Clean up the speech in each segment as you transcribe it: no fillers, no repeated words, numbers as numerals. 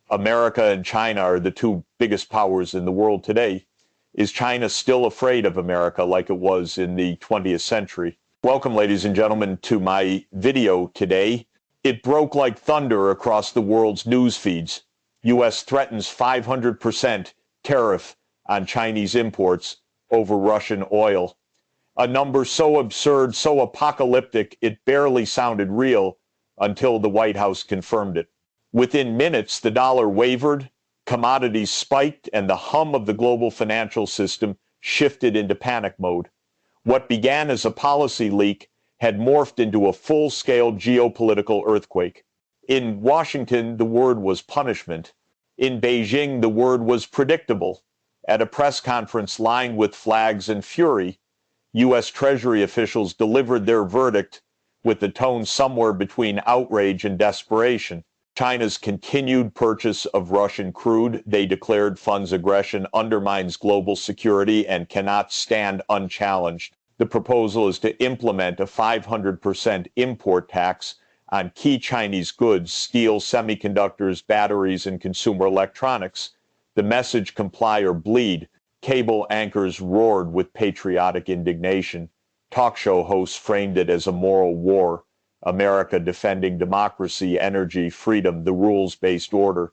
America and China are the two biggest powers in the world today. Is China still afraid of America like it was in the 20th century? Welcome, ladies and gentlemen, to my video today. It broke like thunder across the world's news feeds. U.S. threatens 500% tariff on Chinese imports over Russian oil. A number so absurd, so apocalyptic, it barely sounded real until the White House confirmed it. Within minutes, the dollar wavered, commodities spiked, and the hum of the global financial system shifted into panic mode. What began as a policy leak had morphed into a full-scale geopolitical earthquake. In Washington, the word was punishment. In Beijing, the word was predictable. At a press conference lined with flags and fury, U.S. Treasury officials delivered their verdict with the tone somewhere between outrage and desperation. China's continued purchase of Russian crude, they declared, funds aggression, undermines global security, and cannot stand unchallenged. The proposal is to implement a 500% import tax on key Chinese goods, steel, semiconductors, batteries, and consumer electronics. The message, comply or bleed. Cable anchors roared with patriotic indignation. Talk show hosts framed it as a moral war. America defending democracy, energy, freedom, the rules-based order.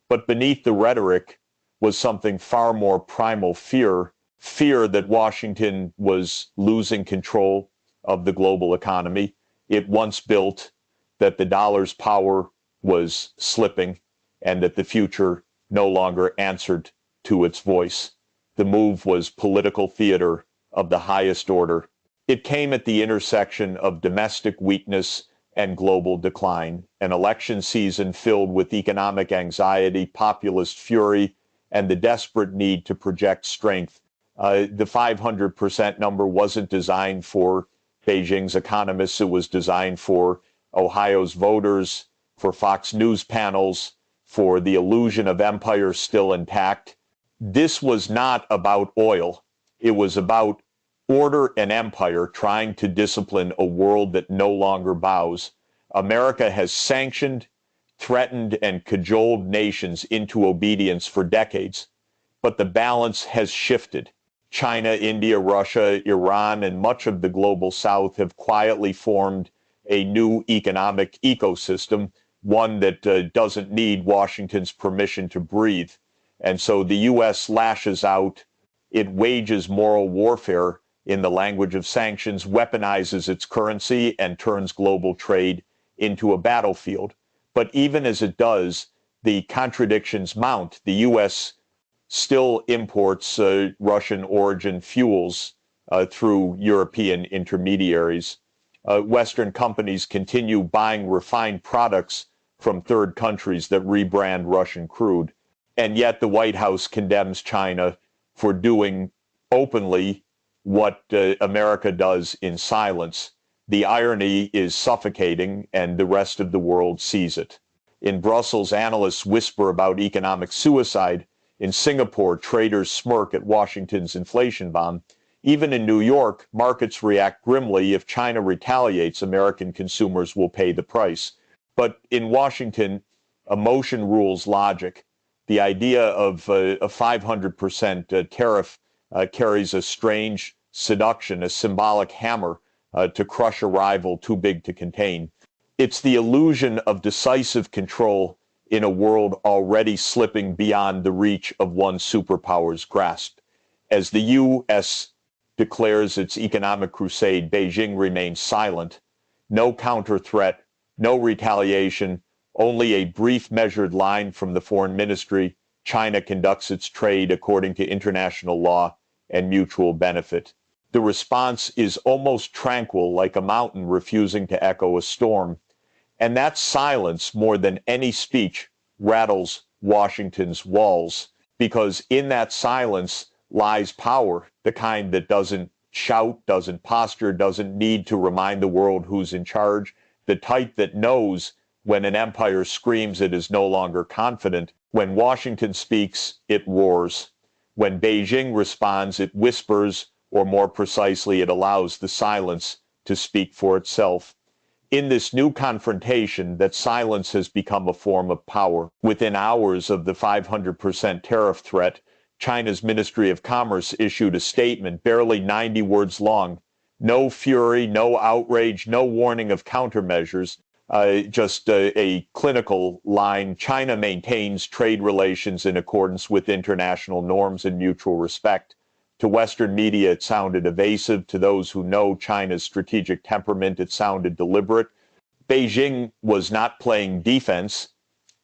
But beneath the rhetoric was something far more primal: fear that Washington was losing control of the global economy it once built, that the dollar's power was slipping, and that the future no longer answered to its voice. The move was political theater of the highest order. It came at the intersection of domestic weakness and global decline, an election season filled with economic anxiety, populist fury, and the desperate need to project strength. The 500% number wasn't designed for Beijing's economists. It was designed for Ohio's voters, for Fox News panels, for the illusion of empire still intact. This was not about oil. It was about order and empire trying to discipline a world that no longer bows. America has sanctioned, threatened, and cajoled nations into obedience for decades, but the balance has shifted. China, India, Russia, Iran, and much of the global South have quietly formed a new economic ecosystem, one that doesn't need Washington's permission to breathe. And so the U.S. lashes out. It wages moral warfare in the language of sanctions, weaponizes its currency, and turns global trade into a battlefield. But even as it does, the contradictions mount. The U.S. still imports Russian origin fuels through European intermediaries. Western companies continue buying refined products from third countries that rebrand Russian crude. And yet the White House condemns China for doing openly what America does in silence. The irony is suffocating, and the rest of the world sees it. In Brussels, analysts whisper about economic suicide. In Singapore, traders smirk at Washington's inflation bomb. Even in New York, markets react grimly. If China retaliates, American consumers will pay the price. But in Washington, emotion rules logic. The idea of a 500% tariff carries a strange seduction, a symbolic hammer to crush a rival too big to contain. It's the illusion of decisive control in a world already slipping beyond the reach of one superpower's grasp. As the U.S. declares its economic crusade, Beijing remains silent. No counter threat, no retaliation, only a brief measured line from the foreign ministry. China conducts its trade according to international law and mutual benefit. The response is almost tranquil, like a mountain refusing to echo a storm. And that silence, more than any speech, rattles Washington's walls, because in that silence lies power, the kind that doesn't shout, doesn't posture, doesn't need to remind the world who's in charge, the type that knows when an empire screams it is no longer confident. When Washington speaks, it roars. When Beijing responds, it whispers, or more precisely, it allows the silence to speak for itself. in this new confrontation that silence has become a form of power. Within hours of the 500% tariff threat, China's Ministry of Commerce issued a statement barely 90 words long. No fury, no outrage, no warning of countermeasures, just a clinical line. China maintains trade relations in accordance with international norms and mutual respect. To Western media, it sounded evasive. To those who know China's strategic temperament, it sounded deliberate. Beijing was not playing defense,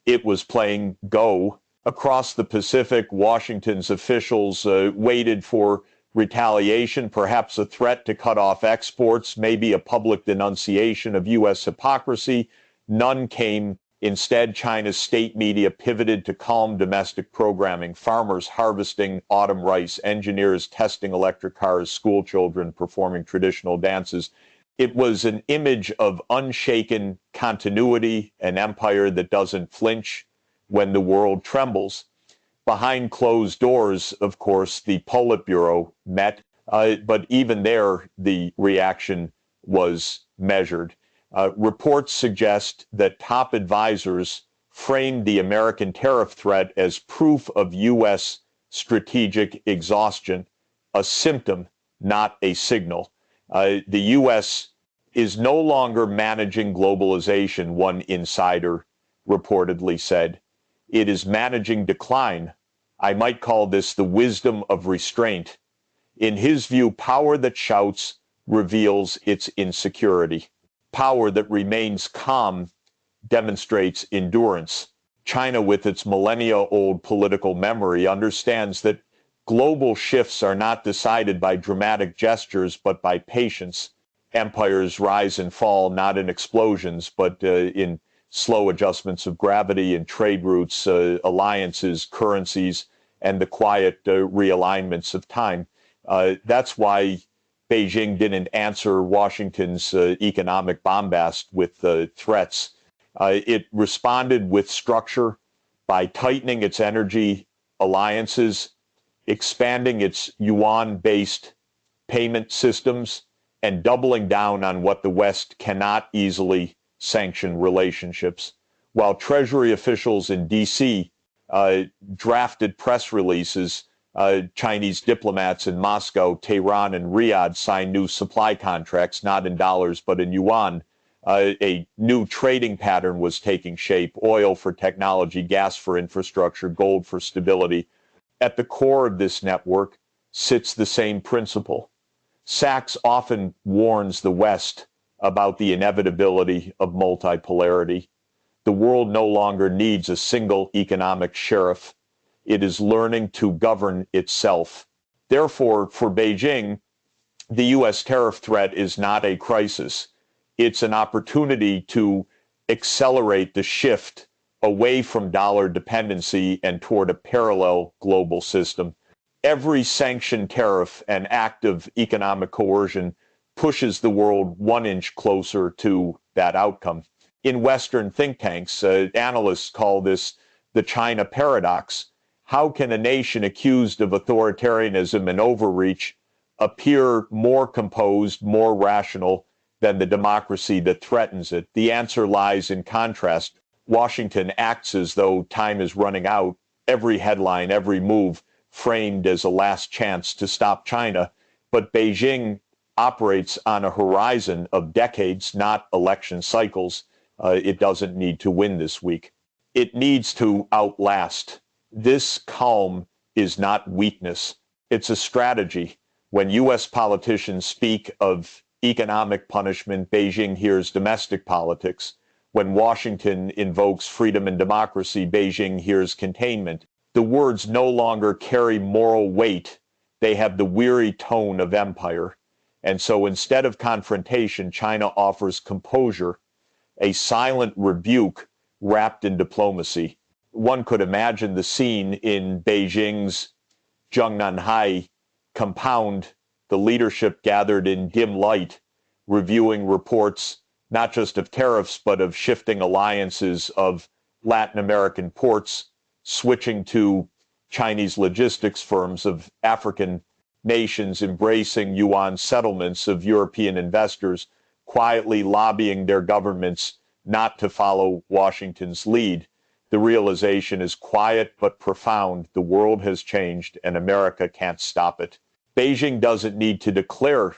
it was playing go. Across the Pacific, Washington's officials waited for retaliation, perhaps a threat to cut off exports, maybe a public denunciation of U.S. hypocrisy. None came. Instead, China's state media pivoted to calm domestic programming, farmers harvesting autumn rice, engineers testing electric cars, school children performing traditional dances. It was an image of unshaken continuity, an empire that doesn't flinch when the world trembles. Behind closed doors, of course, the Politburo met, but even there, the reaction was measured. Reports suggest that top advisors framed the American tariff threat as proof of U.S. strategic exhaustion, a symptom, not a signal. The U.S. is no longer managing globalization, one insider reportedly said. It is managing decline. I might call this the wisdom of restraint. In his view, power that shouts reveals its insecurity. Power that remains calm demonstrates endurance. China, with its millennia-old political memory, understands that global shifts are not decided by dramatic gestures, but by patience. Empires rise and fall not in explosions, but in slow adjustments of gravity and trade routes, alliances, currencies, and the quiet realignments of time. That's why Beijing didn't answer Washington's economic bombast with threats. It responded with structure by tightening its energy alliances, expanding its yuan-based payment systems, and doubling down on what the West cannot easily sanction relationships. While Treasury officials in D.C. Drafted press releases, Chinese diplomats in Moscow, Tehran, and Riyadh signed new supply contracts, not in dollars, but in yuan. A new trading pattern was taking shape: oil for technology, gas for infrastructure, gold for stability. At the core of this network sits the same principle. Sachs often warns the West about the inevitability of multipolarity. The world no longer needs a single economic sheriff. It is learning to govern itself. Therefore, for Beijing, the U.S. tariff threat is not a crisis. It's an opportunity to accelerate the shift away from dollar dependency and toward a parallel global system. Every sanctioned tariff and act of economic coercion pushes the world 1 inch closer to that outcome. In Western think tanks, analysts call this the China paradox. How can a nation accused of authoritarianism and overreach appear more composed, more rational than the democracy that threatens it? The answer lies in contrast. Washington acts as though time is running out. Every headline, every move framed as a last chance to stop China. But Beijing operates on a horizon of decades, not election cycles. It doesn't need to win this week. It needs to outlast. This calm is not weakness. It's a strategy. When U.S. politicians speak of economic punishment, Beijing hears domestic politics. When Washington invokes freedom and democracy, Beijing hears containment. The words no longer carry moral weight. They have the weary tone of empire. And so instead of confrontation, China offers composure, a silent rebuke wrapped in diplomacy. One could imagine the scene in Beijing's Zhongnanhai compound, the leadership gathered in dim light, reviewing reports not just of tariffs, but of shifting alliances of Latin American ports, switching to Chinese logistics firms, of African nations embracing yuan settlements, of European investors quietly lobbying their governments not to follow Washington's lead. The realization is quiet but profound. The world has changed and America can't stop it. Beijing doesn't need to declare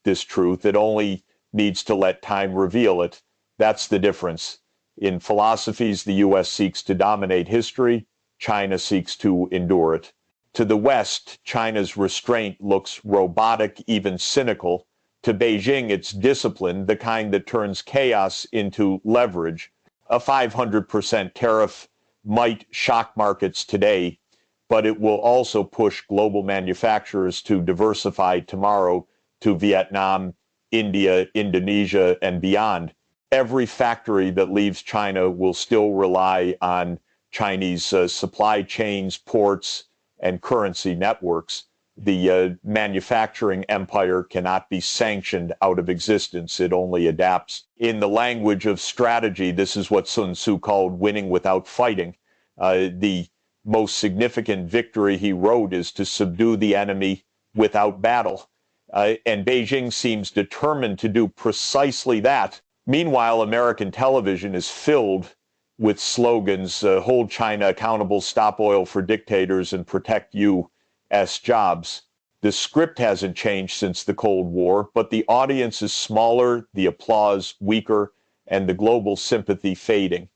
this truth. It only needs to let time reveal it. That's the difference. In philosophies, the U.S. seeks to dominate history. China seeks to endure it. To the West, China's restraint looks robotic, even cynical. To Beijing, it's discipline, the kind that turns chaos into leverage. A 500% tariff might shock markets today, but it will also push global manufacturers to diversify tomorrow to Vietnam, India, Indonesia, and beyond. Every factory that leaves China will still rely on Chinese supply chains, ports, and currency networks. The manufacturing empire cannot be sanctioned out of existence. It only adapts. In the language of strategy, this is what Sun Tzu called winning without fighting. The most significant victory, he wrote, is to subdue the enemy without battle. And Beijing seems determined to do precisely that. Meanwhile, American television is filled with slogans, hold China accountable, stop oil for dictators, and protect U.S. jobs. The script hasn't changed since the Cold War, but the audience is smaller, the applause weaker, and the global sympathy fading.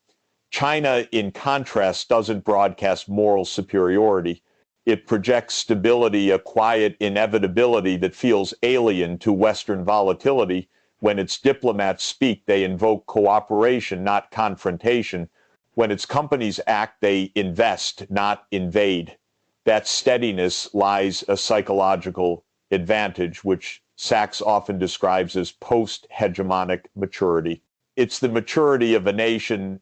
China, in contrast, doesn't broadcast moral superiority. It projects stability, a quiet inevitability that feels alien to Western volatility. When its diplomats speak, they invoke cooperation, not confrontation. When its companies act, they invest, not invade. That steadiness lies a psychological advantage, which Sachs often describes as post-hegemonic maturity. It's the maturity of a nation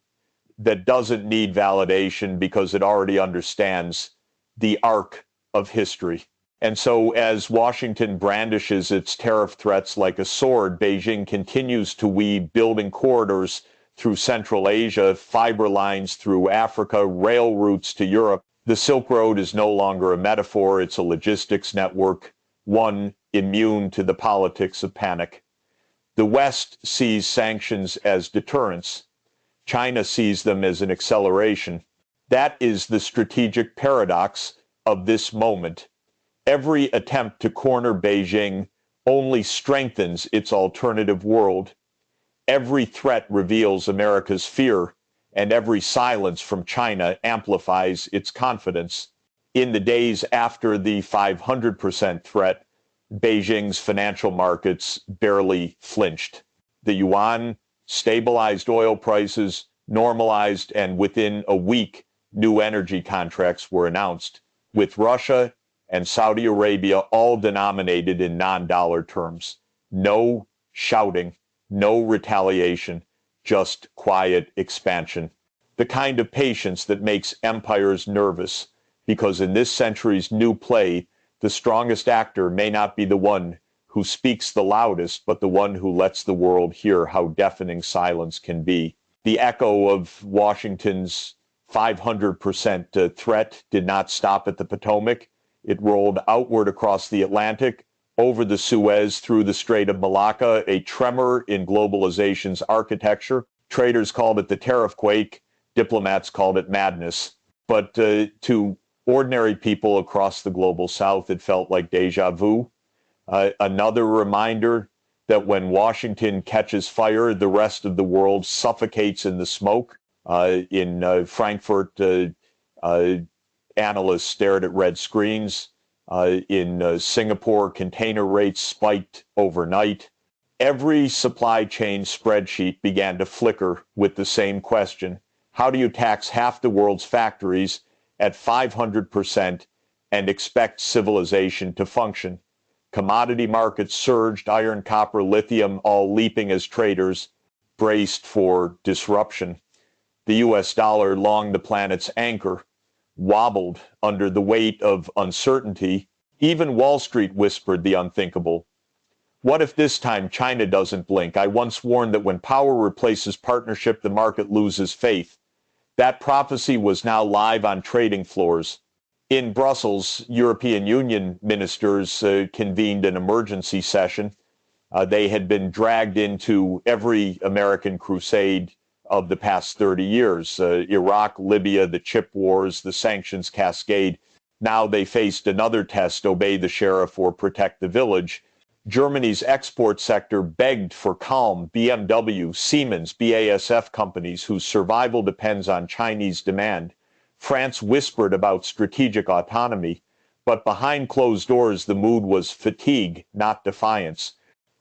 that doesn't need validation because it already understands the arc of history. And so as Washington brandishes its tariff threats like a sword, Beijing continues to weave building corridors through Central Asia, fiber lines through Africa, rail routes to Europe. The Silk Road is no longer a metaphor, it's a logistics network, one immune to the politics of panic. The West sees sanctions as deterrence. China sees them as an acceleration. That is the strategic paradox of this moment. Every attempt to corner Beijing only strengthens its alternative world. Every threat reveals America's fear, and every silence from China amplifies its confidence. In the days after the 500% threat, Beijing's financial markets barely flinched. The yuan stabilized, oil prices normalized, and within a week, new energy contracts were announced, with Russia and Saudi Arabia all denominated in non-dollar terms. No shouting, no retaliation, just quiet expansion. The kind of patience that makes empires nervous, because in this century's new play, the strongest actor may not be the one who speaks the loudest, but the one who lets the world hear how deafening silence can be. The echo of Washington's 500% threat did not stop at the Potomac. It rolled outward across the Atlantic, over the Suez, through the Strait of Malacca, a tremor in globalization's architecture. Traders called it the tariff quake. Diplomats called it madness. But to ordinary people across the global South, it felt like deja vu. Another reminder that when Washington catches fire, the rest of the world suffocates in the smoke. In Frankfurt, analysts stared at red screens. In Singapore, container rates spiked overnight. Every supply chain spreadsheet began to flicker with the same question. How do you tax half the world's factories at 500% and expect civilization to function? Commodity markets surged, iron, copper, lithium, all leaping as traders braced for disruption. The US dollar, long the planet's anchor, wobbled under the weight of uncertainty. Even Wall Street whispered the unthinkable. What if this time China doesn't blink? I once warned that when power replaces partnership, the market loses faith. That prophecy was now live on trading floors. In Brussels, European Union ministers convened an emergency session. They had been dragged into every American crusade of the past 30 years. Iraq, Libya, the chip wars, the sanctions cascade. Now they faced another test: obey the sheriff or protect the village. Germany's export sector begged for calm. BMW, Siemens, BASF companies whose survival depends on Chinese demand. France whispered about strategic autonomy, but behind closed doors the mood was fatigue, not defiance.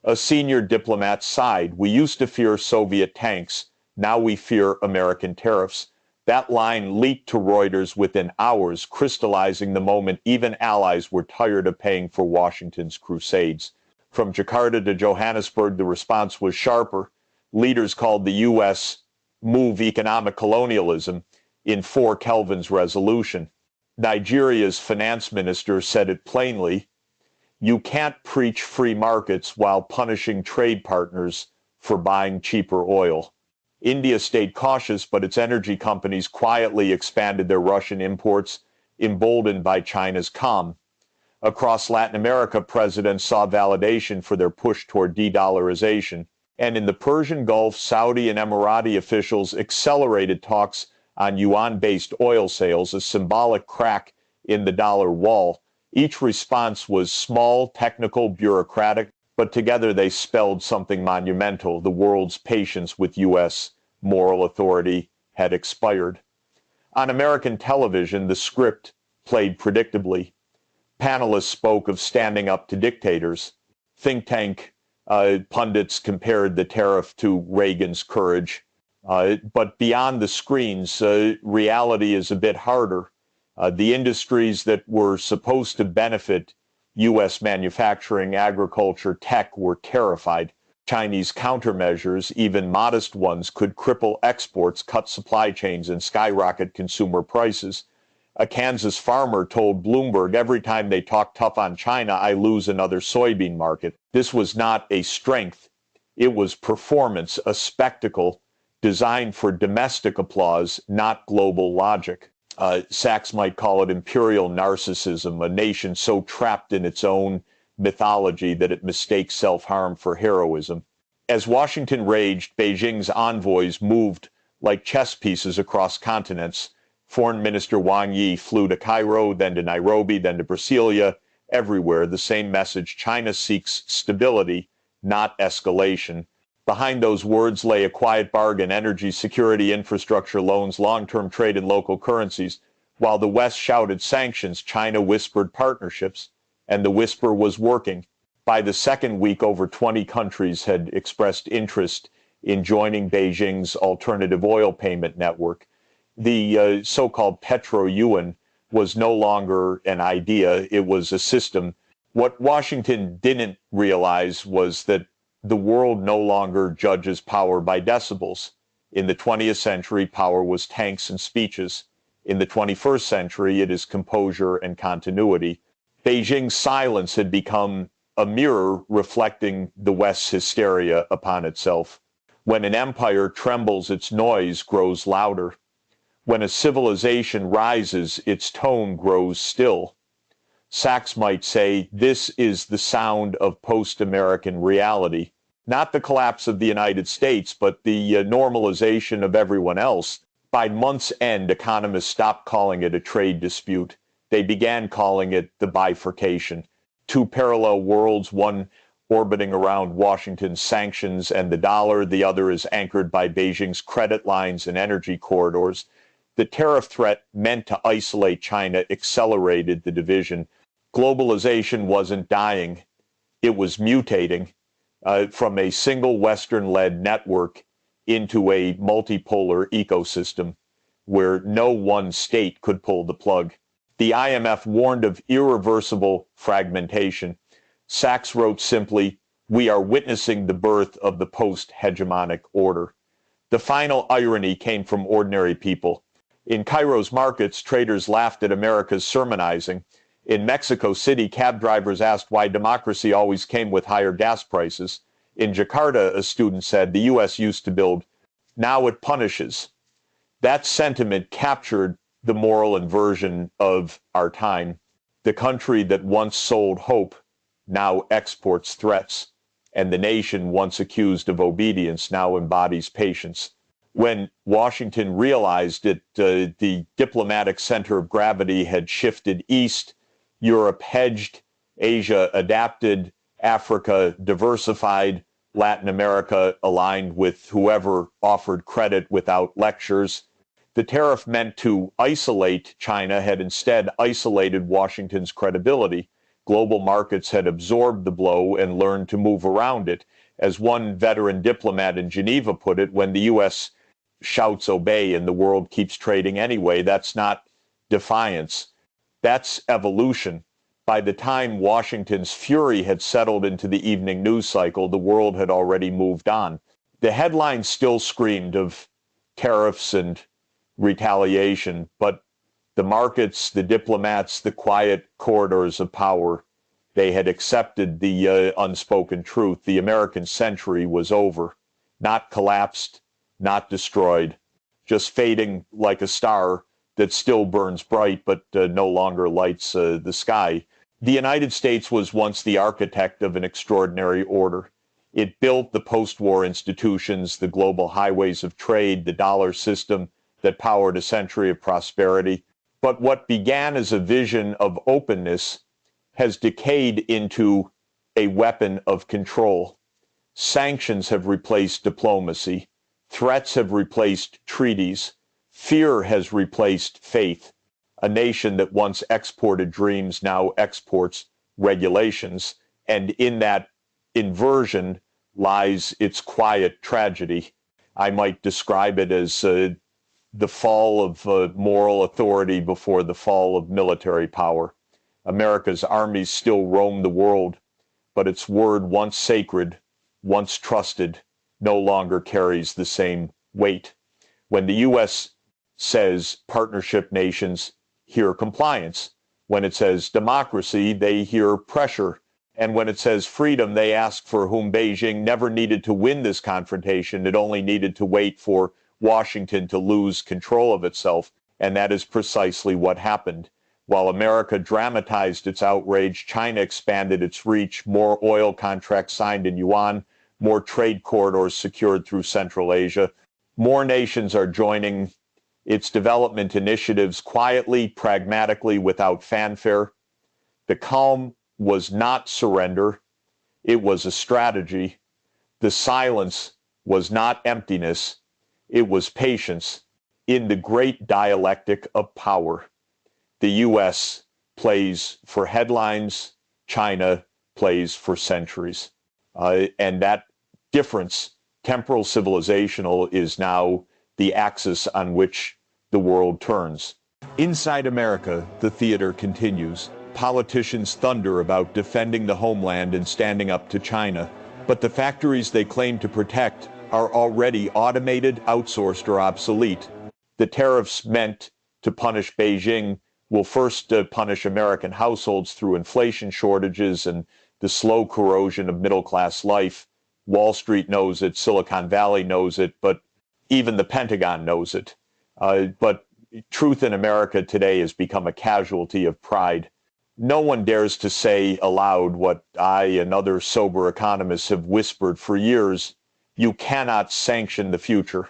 A senior diplomat sighed. We used to fear Soviet tanks. Now we fear American tariffs. That line leaked to Reuters within hours, crystallizing the moment even allies were tired of paying for Washington's crusades. From Jakarta to Johannesburg, the response was sharper. Leaders called the U.S. move economic colonialism in 4 Kelvin's resolution. Nigeria's finance minister said it plainly: you can't preach free markets while punishing trade partners for buying cheaper oil. India stayed cautious, but its energy companies quietly expanded their Russian imports, emboldened by China's calm. Across Latin America, presidents saw validation for their push toward de-dollarization. And in the Persian Gulf, Saudi and Emirati officials accelerated talks on yuan-based oil sales, a symbolic crack in the dollar wall. Each response was small, technical, bureaucratic, but together they spelled something monumental. The world's patience with U.S. moral authority had expired. On American television, the script played predictably. Panelists spoke of standing up to dictators. Think tank pundits compared the tariff to Reagan's courage. But beyond the screens, reality is a bit harder. The industries that were supposed to benefit U.S. manufacturing, agriculture, tech were terrified. Chinese countermeasures, even modest ones, could cripple exports, cut supply chains, and skyrocket consumer prices. A Kansas farmer told Bloomberg, every time they talk tough on China, I lose another soybean market. This was not a strength. It was performance, a spectacle designed for domestic applause, not global logic. Sachs might call it imperial narcissism, a nation so trapped in its own mythology that it mistakes self-harm for heroism. As Washington raged, Beijing's envoys moved like chess pieces across continents. Foreign Minister Wang Yi flew to Cairo, then to Nairobi, then to Brasilia. Everywhere, the same message: China seeks stability, not escalation. Behind those words lay a quiet bargain: energy security, infrastructure loans, long-term trade in local currencies. While the West shouted sanctions, China whispered partnerships, and the whisper was working. By the second week, over 20 countries had expressed interest in joining Beijing's alternative oil payment network. The so-called petro-yuan was no longer an idea, it was a system. What Washington didn't realize was that the world no longer judges power by decibels. In the 20th century, power was tanks and speeches. In the 21st century, it is composure and continuity. Beijing's silence had become a mirror reflecting the West's hysteria upon itself. When an empire trembles, its noise grows louder. When a civilization rises, its tone grows still. Sachs might say, this is the sound of post-American reality. Not the collapse of the United States, but the normalization of everyone else. By month's end, economists stopped calling it a trade dispute. They began calling it the bifurcation. 2 parallel worlds, one orbiting around Washington's sanctions and the dollar, the other is anchored by Beijing's credit lines and energy corridors. The tariff threat, meant to isolate China, accelerated the division. Globalization wasn't dying, it was mutating from a single Western-led network into a multipolar ecosystem where no one state could pull the plug. The IMF warned of irreversible fragmentation. Sachs wrote simply, we are witnessing the birth of the post-hegemonic order. The final irony came from ordinary people. In Cairo's markets, traders laughed at America's sermonizing. In Mexico City, cab drivers asked why democracy always came with higher gas prices. In Jakarta, a student said, the U.S. used to build, now it punishes. That sentiment captured the moral inversion of our time. The country that once sold hope now exports threats. and the nation, once accused of obedience, now embodies patience. When Washington realized that the diplomatic center of gravity had shifted east, Europe hedged, Asia adapted, Africa diversified, Latin America aligned with whoever offered credit without lectures, the tariff meant to isolate China had instead isolated Washington's credibility. Global markets had absorbed the blow and learned to move around it. As one veteran diplomat in Geneva put it, when the U.S. shouts obey and the world keeps trading anyway, that's not defiance. That's evolution. By the time Washington's fury had settled into the evening news cycle, the world had already moved on. The headlines still screamed of tariffs and retaliation, but the markets, the diplomats, the quiet corridors of power, they had accepted the unspoken truth. The American century was over, not collapsed, not destroyed, just fading like a star that still burns bright but no longer lights the sky. The United States was once the architect of an extraordinary order. It built the post-war institutions, the global highways of trade, the dollar system that powered a century of prosperity. But what began as a vision of openness has decayed into a weapon of control. Sanctions have replaced diplomacy. Threats have replaced treaties. Fear has replaced faith. A nation that once exported dreams now exports regulations. And in that inversion lies its quiet tragedy. I might describe it as the fall of moral authority before the fall of military power. America's armies still roam the world, but its word, once sacred, once trusted, no longer carries the same weight. When the U.S. says partnership nations hear compliance. When it says democracy, they hear pressure. And when it says freedom, they ask for whom Beijing never needed to win this confrontation. It only needed to wait for Washington to lose control of itself. And that is precisely what happened. While America dramatized its outrage, China expanded its reach, more oil contracts signed in yuan, more trade corridors secured through Central Asia. More nations are joining its development initiatives quietly, pragmatically, without fanfare. The calm was not surrender, it was a strategy. The silence was not emptiness, it was patience. In the great dialectic of power, the U.S. plays for headlines, China plays for centuries. And that difference, temporal civilizational, is now the axis on which the world turns. Inside America, the theater continues. Politicians thunder about defending the homeland and standing up to China. But the factories they claim to protect are already automated, outsourced, or obsolete. The tariffs meant to punish Beijing will first punish American households through inflation shortages and the slow corrosion of middle-class life. Wall Street knows it, Silicon Valley knows it, but even the Pentagon knows it. But truth in America today has become a casualty of pride. No one dares to say aloud what I and other sober economists have whispered for years: you cannot sanction the future.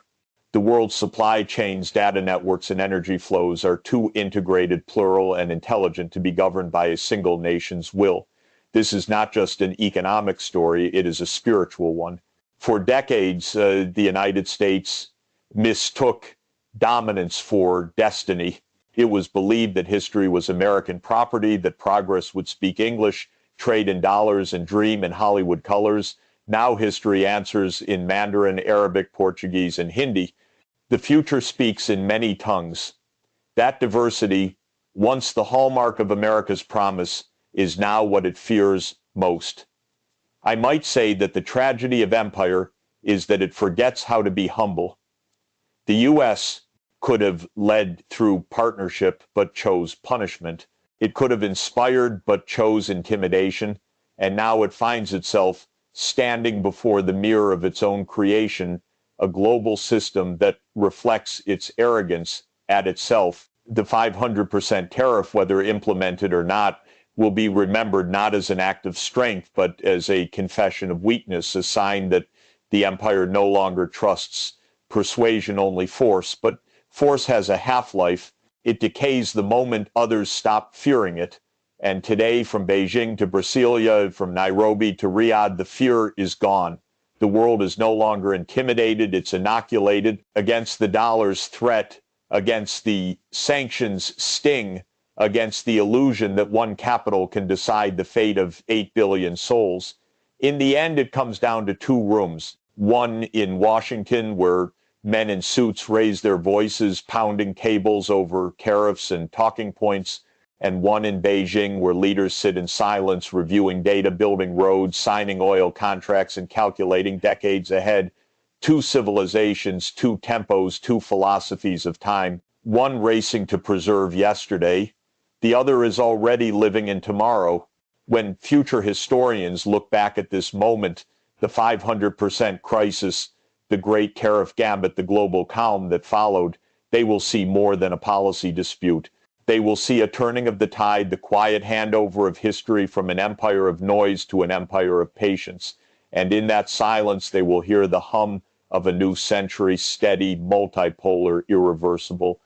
The world's supply chains, data networks, and energy flows are too integrated, plural, and intelligent to be governed by a single nation's will. This is not just an economic story, it is a spiritual one. For decades, the United States mistook dominance for destiny. It was believed that history was American property, that progress would speak English, trade in dollars, and dream in Hollywood colors. Now history answers in Mandarin, Arabic, Portuguese, and Hindi. The future speaks in many tongues. That diversity, once the hallmark of America's promise, is now what it fears most. I might say that the tragedy of empire is that it forgets how to be humble. The U.S. could have led through partnership but chose punishment. It could have inspired but chose intimidation. And now it finds itself standing before the mirror of its own creation, a global system that reflects its arrogance at itself. The 500% tariff, whether implemented or not, will be remembered not as an act of strength, but as a confession of weakness, a sign that the empire no longer trusts persuasion, only force. But force has a half-life. It decays the moment others stop fearing it. And today, from Beijing to Brasilia, from Nairobi to Riyadh, the fear is gone. The world is no longer intimidated. It's inoculated against the dollar's threat, against the sanctions' sting, against the illusion that one capital can decide the fate of 8 billion souls. In the end, it comes down to two rooms. One in Washington, where men in suits raise their voices, pounding tables over tariffs and talking points, and one in Beijing, where leaders sit in silence, reviewing data, building roads, signing oil contracts, and calculating decades ahead. Two civilizations, two tempos, two philosophies of time, one racing to preserve yesterday, the other is already living in tomorrow. When future historians look back at this moment, the 500% crisis, the great tariff gambit, the global calm that followed, they will see more than a policy dispute. They will see a turning of the tide, the quiet handover of history from an empire of noise to an empire of patience. And in that silence, they will hear the hum of a new century, steady, multipolar, irreversible.